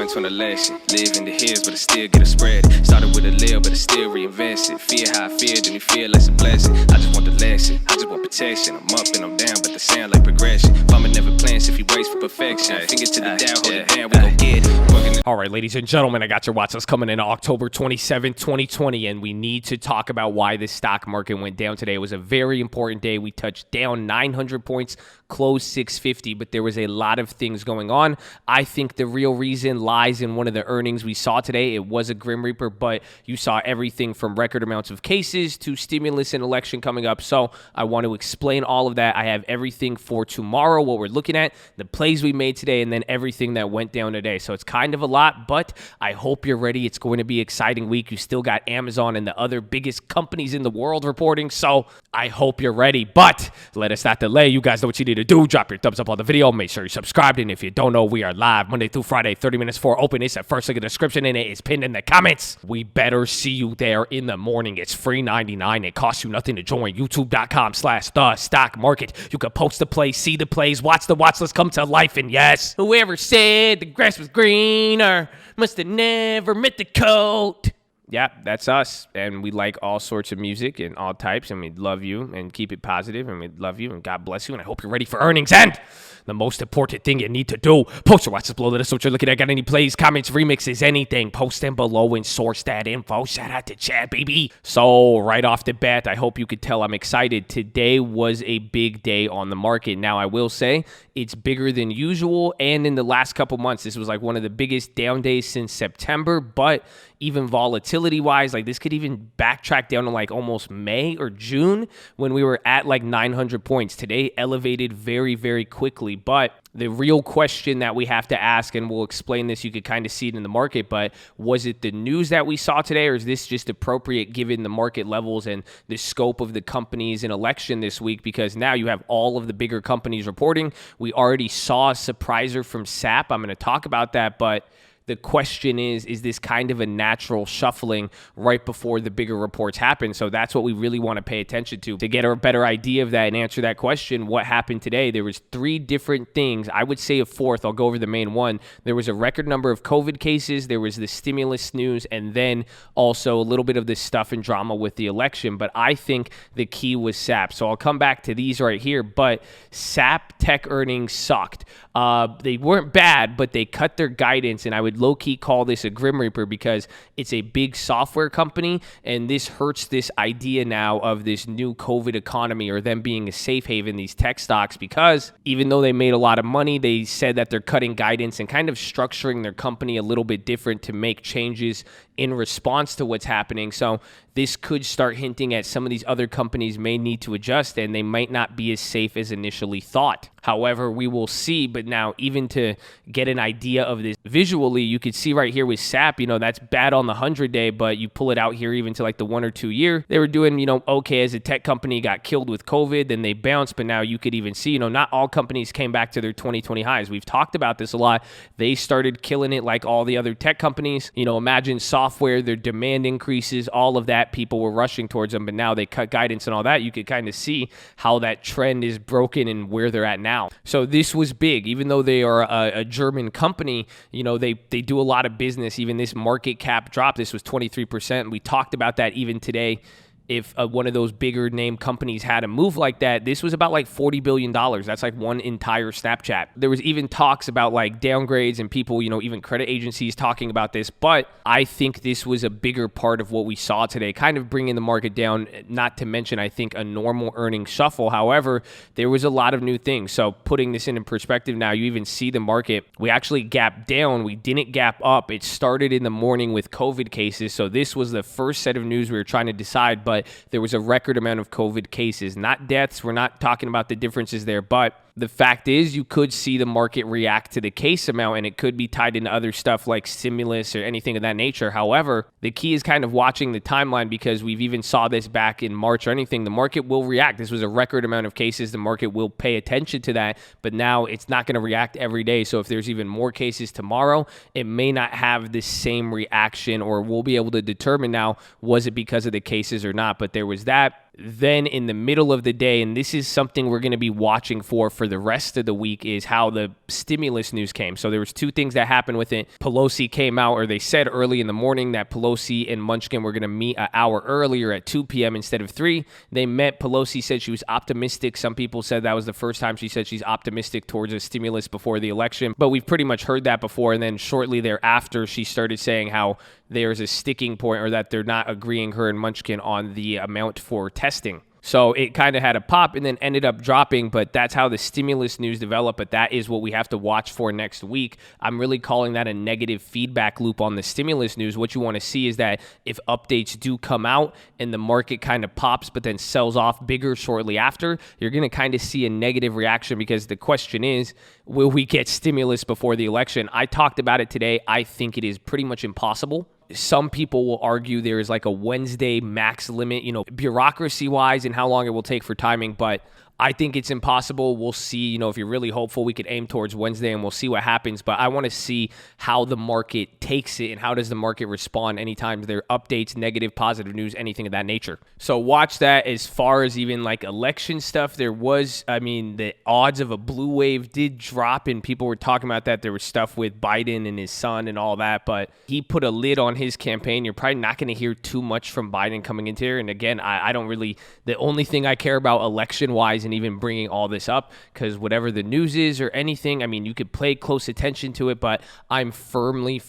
learned to an election. Live in the hills, but I still get a spread. Started with a little, but I still reinvest it. Fear how I feel, then you feel like a blessing. I just want the lesson, I just want protection. I'm up and I'm down, but they sound like progression. Farmer never plans if he waits for perfection. Finger to the down, hold it down, we gon' get it. All right, ladies and gentlemen, I got your Watchlist coming in October 27, 2020, and we need to talk about why the stock market went down today. It was a very important day. We touched down 900 points, closed 650, but there was a lot of things going on. I think the real reason lies in one of the earnings we saw today. It was a Grim Reaper, but you saw everything from record amounts of cases to stimulus and election coming up. So I want to explain all of that. I have everything for tomorrow, what we're looking at, the plays we made today, and then everything that went down today. So it's kind of a lot, but I hope you're ready. It's going to be an exciting week. You still got Amazon and the other biggest companies in the world reporting, so I hope you're ready. But let us not delay. You guys know what you need to do. Drop your thumbs up on the video. Make sure you're subscribed, and if you don't know, we are live Monday through Friday, 30 minutes before open. It's at first link in the description, and it is pinned in the comments. We better see you there in the morning. It's free 99. It costs you nothing to join. YouTube.com/the stock market. You can post the plays, see the plays, watch the watch list come to life, and yes, whoever said the grass was greener must have never met the coat. Yeah, that's us, and we like all sorts of music and all types, and we love you, and keep it positive, and we love you, and God bless you, and I hope you're ready for earnings. And the most important thing you need to do, post your watch list below. Let us know what you're looking at. Got any plays, comments, remixes, anything, post them below and source that info. Shout out to Chad, baby. So right off the bat, I hope you could tell I'm excited. Today was a big day on the market. Now, I will say it's bigger than usual, and in the last couple months, this was like one of the biggest down days since September, but even volatility-wise, like this could even backtrack down to like almost May or June when we were at like 900 points. Today elevated very, very quickly. But the real question that we have to ask, and we'll explain this, you could kind of see it in the market, but was it the news that we saw today, or is this just appropriate given the market levels and the scope of the companies in election this week? Because now you have all of the bigger companies reporting. We already saw a surpriser from SAP. I'm going to talk about that, but the question is this kind of a natural shuffling right before the bigger reports happen? So that's what we really want to pay attention to get a better idea of that and answer that question. What happened today? There was three different things. I would say a fourth. I'll go over the main one. There was a record number of COVID cases. There was the stimulus news, and then also a little bit of this stuff and drama with the election. But I think the key was SAP. So I'll come back to these right here. But SAP tech earnings sucked. They weren't bad, but they cut their guidance, and I would low-key call this a Grim Reaper because it's a big software company, and this hurts this idea now of this new COVID economy or them being a safe haven, these tech stocks, because even though they made a lot of money, they said that they're cutting guidance and kind of structuring their company a little bit different to make changes in response to what's happening. So this could start hinting at some of these other companies may need to adjust, and they might not be as safe as initially thought. However, we will see. But now, even to get an idea of this visually, you could see right here with SAP, that's bad on the 100-day, but you pull it out here even to like the 1 or 2 year, they were doing, okay as a tech company, got killed with COVID, then they bounced. But now you could even see, not all companies came back to their 2020 highs. We've talked about this a lot. They started killing it like all the other tech companies. Imagine software, their demand increases, all of that, people were rushing towards them, but now they cut guidance and all that. You could kind of see how that trend is broken and where they're at now. So this was big. Even though they are a German company, they do a lot of business. Even this market cap drop, this was 23%. We talked about that even today. If one of those bigger name companies had a move like that, this was about like $40 billion. That's like one entire Snapchat. There was even talks about like downgrades and people, even credit agencies talking about this. But I think this was a bigger part of what we saw today, kind of bringing the market down, not to mention, I think, a normal earnings shuffle. However, there was a lot of new things. So putting this in perspective now, you even see the market. We actually gapped down. We didn't gap up. It started in the morning with COVID cases. So this was the first set of news we were trying to decide, but there was a record amount of COVID cases, not deaths. We're not talking about the differences there, but the fact is you could see the market react to the case amount, and it could be tied into other stuff like stimulus or anything of that nature. However, the key is kind of watching the timeline, because we've even saw this back in March or anything. The market will react. This was a record amount of cases. The market will pay attention to that, but now it's not going to react every day. So if there's even more cases tomorrow, it may not have the same reaction, or we'll be able to determine now, was it because of the cases or not? But there was that. Then in the middle of the day, and this is something we're going to be watching for the rest of the week, is how the stimulus news came. So there was two things that happened with it. Pelosi came out, or they said early in the morning that Pelosi and Munchkin were going to meet an hour earlier at 2 p.m. instead of 3. They met. Pelosi said she was optimistic. Some people said that was the first time she said she's optimistic towards a stimulus before the election. But we've pretty much heard that before. And then shortly thereafter, she started saying how there's a sticking point, or that they're not agreeing, her and Munchkin, on the amount for testing. So it kind of had a pop and then ended up dropping, but that's how the stimulus news developed. But that is what we have to watch for next week. I'm really calling that a negative feedback loop on the stimulus news. What you want to see is that if updates do come out and the market kind of pops but then sells off bigger shortly after, you're going to kind of see a negative reaction, because the question is, will we get stimulus before the election? I talked about it today. I think it is pretty much impossible. Some people will argue there is like a Wednesday max limit, bureaucracy-wise, and how long it will take for timing, but I think it's impossible. We'll see, if you're really hopeful, we could aim towards Wednesday and we'll see what happens. But I want to see how the market takes it and how does the market respond anytime there are updates, negative, positive news, anything of that nature. So watch that. As far as even like election stuff, there was, the odds of a blue wave did drop, and people were talking about that. There was stuff with Biden and his son and all that, but he put a lid on his campaign. You're probably not going to hear too much from Biden coming into here. And again, I don't really, the only thing I care about election-wise and even bringing all this up, because whatever the news is or anything, you could pay close attention to it, but I'm firmly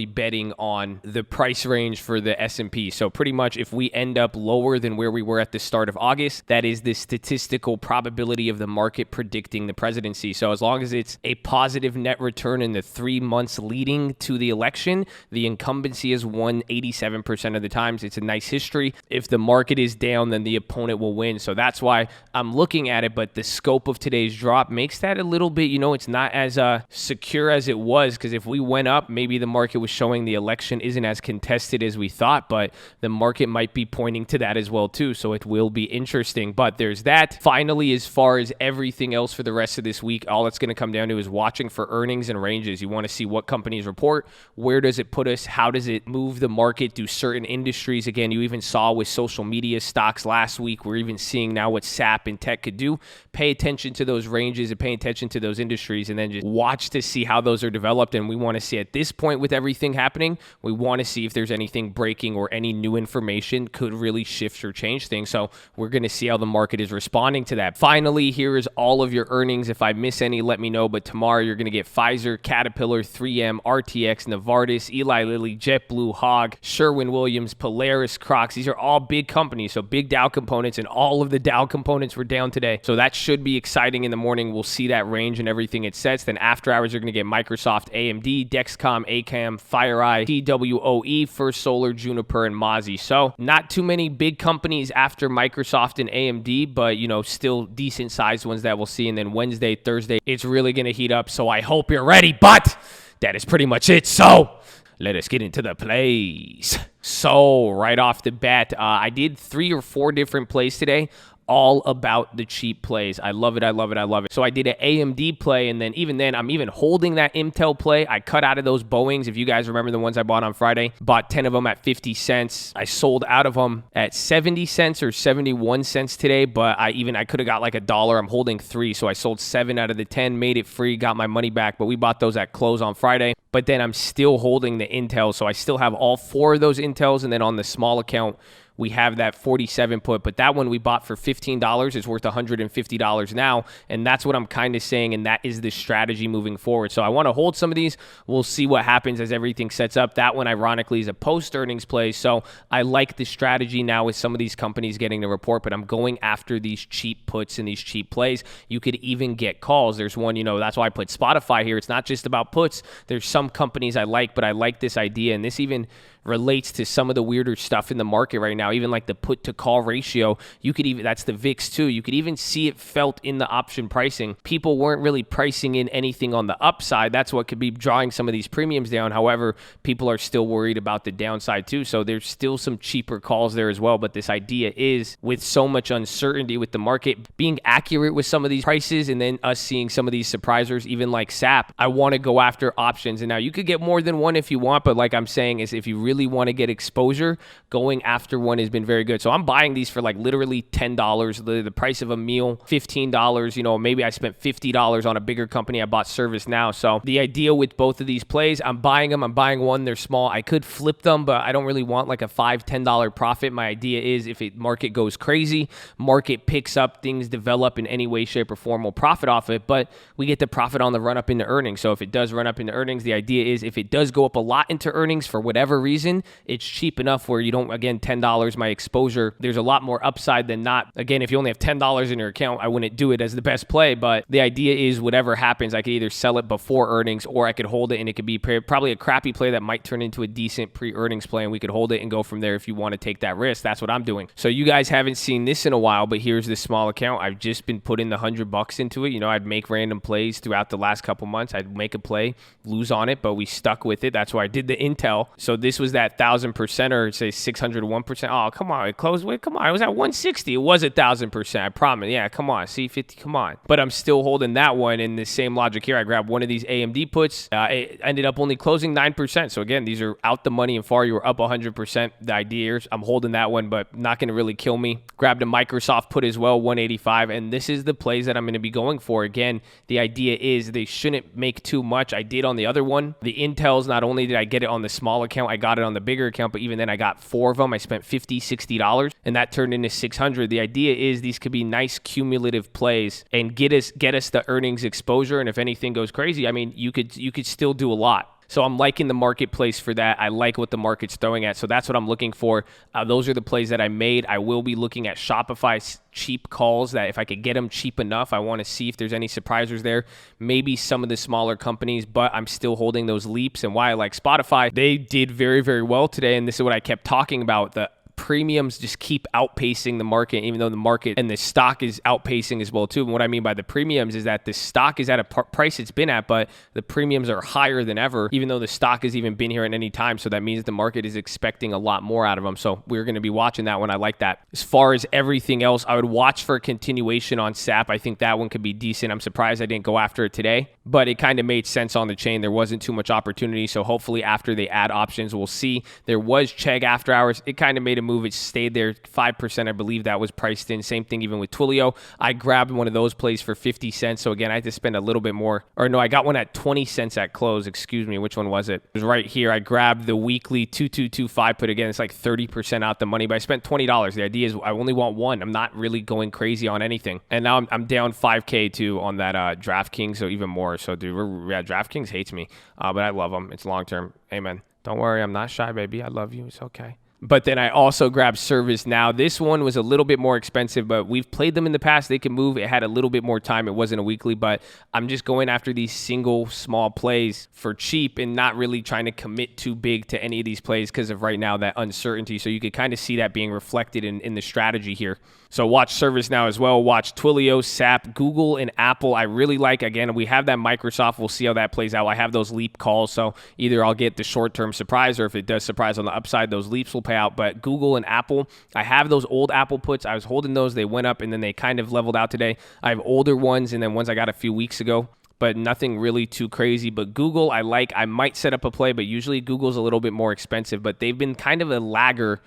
betting on the price range for the S&P. So pretty much if we end up lower than where we were at the start of August, that is the statistical probability of the market predicting the presidency. So as long as it's a positive net return in the 3 months leading to the election, the incumbency is won 87% of the times. It's a nice history. If the market is down, then the opponent will win. So that's why I'm looking at it, but the scope of today's drop makes that a little bit, it's not as secure as it was, because if we went up, maybe the market was showing the election isn't as contested as we thought, but the market might be pointing to that as well too, so it will be interesting. But there's that. Finally, as far as everything else for the rest of this week, all it's going to come down to is watching for earnings and ranges. You want to see what companies report, where does it put us, how does it move the market, do certain industries. Again, you even saw with social media stocks last week, we're even seeing now what SAP and tech could do. Pay attention to those ranges and pay attention to those industries, and then just watch to see how those are developed. And we want to see at this point, with everything happening, we want to see if there's anything breaking or any new information could really shift or change things. So we're going to see how the market is responding to that. Finally, here is all of your earnings. If I miss any, let me know. But tomorrow you're going to get Pfizer, Caterpillar, 3M, RTX, Novartis, Eli Lilly, JetBlue, Hog, Sherwin-Williams, Polaris, Crocs. These are all big companies. So big Dow components, and all of the Dow components were down today. So that should be exciting in the morning. We'll see that range and everything it sets. Then after hours, you're going to get Microsoft, AMD, Dexcom, ACAM, FireEye, TWOE, First Solar, Juniper, and Mozzie. So not too many big companies after Microsoft and AMD, but still decent sized ones that we'll see. And then Wednesday, Thursday, it's really going to heat up. So I hope you're ready, but that is pretty much it. So let us get into the plays. So right off the bat, I did 3 or 4 different plays today, all about the cheap plays. I love it. So I did an AMD play, and then even then, I'm even holding that Intel play. I cut out of those Boeings. If you guys remember the ones I bought on Friday, bought 10 of them at 50 cents. I sold out of them at 70 cents or 71 cents today, but I could have got like $1. I'm holding 3, so I sold 7 out of the 10, made it free, got my money back, but we bought those at close on Friday. But then I'm still holding the Intel, so I still have all 4 of those Intels, and then on the small account, we have that 47 put, but that one we bought for $15 is worth $150 now, and that's what I'm kind of saying, and that is the strategy moving forward. So I want to hold some of these. We'll see what happens as everything sets up. That one, ironically, is a post-earnings play, so I like the strategy now with some of these companies getting the report, but I'm going after these cheap puts and these cheap plays. You could even get calls. There's one, that's why I put Spotify here. It's not just about puts. There's some companies I like, but I like this idea, and this even relates to some of the weirder stuff in the market right now, even like the put to call ratio. That's the VIX too. You could even see it felt in the option pricing. People weren't really pricing in anything on the upside. That's what could be drawing some of these premiums down. However, people are still worried about the downside too. So there's still some cheaper calls there as well. But this idea is, with so much uncertainty with the market, being accurate with some of these prices, and then us seeing some of these surprisers, even like SAP, I want to go after options. And now you could get more than one if you want, but like I'm saying, is if you really really want to get exposure, going after one has been very good. So I'm buying these for like literally $10, the price of a meal, $15. You know, maybe I spent $50 on a bigger company. I bought ServiceNow. So the idea with both of these plays, I'm buying them. I'm buying one. They're small. I could flip them, but I don't really want like a $5, $10 profit. My idea is if it market goes crazy, market picks up, things develop in any way, shape, or form, we'll profit off it, but we get to profit on the run up into earnings. So if it does run up into earnings, the idea is if it does go up a lot into earnings for whatever reason, it's cheap enough where you don't, again, $10, my exposure, there's a lot more upside than not. Again, if you only have $10 in your account, I wouldn't do it as the best play, but the idea is whatever happens, I could either sell it before earnings or I could hold it and it could be probably a crappy play that might turn into a decent pre-earnings play, and we could hold it and go from there if you want to take that risk. That's what I'm doing. So you guys haven't seen this in a while, but here's this small account. I've just been putting the $100 into it. You know, I'd make random plays throughout the last couple months. I'd make a play, lose on it, but we stuck with it. That's why I did the Intel. So this was that 1,000% or say 601%. Oh, come on. It closed with, come on. It was at 160. It was 1,000%. I promise. Yeah, come on. C50, come on. But I'm still holding that one in the same logic here. I grabbed one of these AMD puts. It ended up only closing 9%. So again, these are out the money and far. You were up 100%. The idea is I'm holding that one, but not going to really kill me. Grabbed a Microsoft put as well, 185. And this is the plays that I'm going to be going for. Again, the idea is they shouldn't make too much. I did on the other one. The Intels, not only did I get it on the small account, I got it on the bigger account, but even then I got 4 of them. I spent $50, $60, and that turned into 600. The idea is these could be nice cumulative plays and get us the earnings exposure. And if anything goes crazy, I mean, you could still do a lot. So I'm liking the marketplace for that. I like what the market's throwing at. So that's what I'm looking for. Those are the plays that I made. I will be looking at Shopify's cheap calls that if I could get them cheap enough, I want to see if there's any surprisers there. Maybe some of the smaller companies, but I'm still holding those leaps. And why I like Spotify, they did very, very well today. And this is what I kept talking about. The premiums just keep outpacing the market, even though the market and the stock is outpacing as well too. And what I mean by the premiums is that the stock is at a price it's been at, but the premiums are higher than ever, even though the stock has even been here at any time. So that means the market is expecting a lot more out of them. So we're going to be watching that one. I like that. As far as everything else, I would watch for a continuation on SAP. I think that one could be decent. I'm surprised I didn't go after it today, but it kind of made sense on the chain. There wasn't too much opportunity. So hopefully after they add options, we'll see. There was Chegg after hours. It kind of made a move. It stayed there 5%. I believe that was priced in. Same thing even with Twilio. I grabbed one of those plays for 50 cents. So again, I had to spend a little bit more. Or no, I got one at 20 cents at close. Excuse me. Which one was it? It was right here. I grabbed the weekly 2225 put. Again, it's like 30% out the money, but I spent $20. The idea is I only want one. I'm not really going crazy on anything. And now I'm down 5K too on that DraftKings. So even more. So dude, DraftKings hates me, but I love them. It's long-term. Amen. Don't worry. I'm not shy, baby. I love you. It's okay. But then I also grabbed ServiceNow. This one was a little bit more expensive, but we've played them in the past. They can move. It had a little bit more time. It wasn't a weekly, but I'm just going after these single small plays for cheap and not really trying to commit too big to any of these plays because of right now that uncertainty. So you could kind of see that being reflected in the strategy here. So watch ServiceNow as well. Watch Twilio, SAP, Google, and Apple. I really like, again, we have that Microsoft. We'll see how that plays out. I have those leap calls. So either I'll get the short-term surprise, or if it does surprise on the upside, those leaps will pay out. But Google and Apple, I have those old Apple puts. I was holding those. They went up, and then they kind of leveled out today. I have older ones, and then ones I got a few weeks ago, but nothing really too crazy. But Google, I like. I might set up a play, but usually Google's a little bit more expensive. But they've been kind of a lagger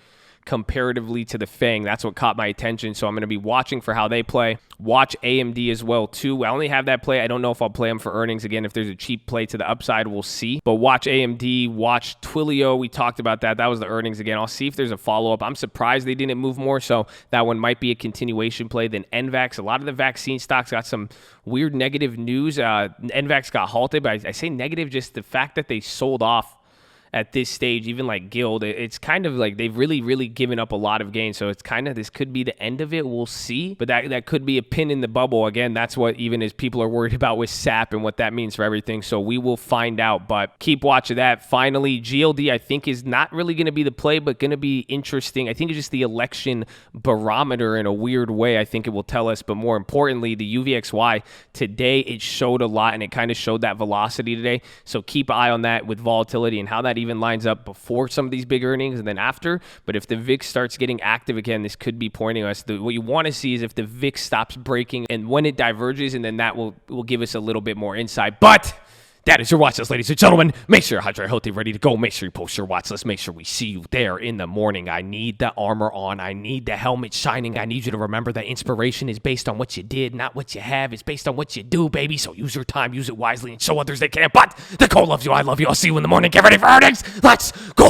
comparatively to the FANG. That's what caught my attention. So I'm going to be watching for how they play. Watch AMD as well too. I only have that play. I don't know if I'll play them for earnings. Again, if there's a cheap play to the upside, we'll see. But watch AMD, watch Twilio. We talked about that. That was the earnings again. I'll see if there's a follow-up. I'm surprised they didn't move more. So that one might be a continuation play. Then NVAX. A lot of the vaccine stocks got some weird negative news. NVAX got halted, but I say negative just the fact that they sold off at this stage, even like Guild, it's kind of like they've really, really given up a lot of gains. So it's kind of, this could be the end of it. We'll see. But that could be a pin in the bubble. Again, that's what even as people are worried about with SAP and what that means for everything. So we will find out, but keep watching that. Finally, GLD, I think, is not really going to be the play, but going to be interesting. I think it's just the election barometer in a weird way. I think it will tell us, but more importantly, the UVXY today, it showed a lot and it kind of showed that velocity today. So keep an eye on that with volatility and how that even lines up before some of these big earnings and then after. But if the VIX starts getting active again, this could be pointing us. What you want to see is if the VIX stops breaking and when it diverges, and then that will give us a little bit more insight. But That is your watch list, ladies and gentlemen. Make sure you're hydrated, healthy, ready to go. Make sure you post your watch list. Make sure we see you there in the morning. I need the armor on. I need the helmet shining. I need you to remember that inspiration is based on what you did, not what you have. It's based on what you do, baby. So use your time, use it wisely, and show others they can. But the Cole loves you. I love you. I'll see you in the morning. Get ready for earnings. Let's go.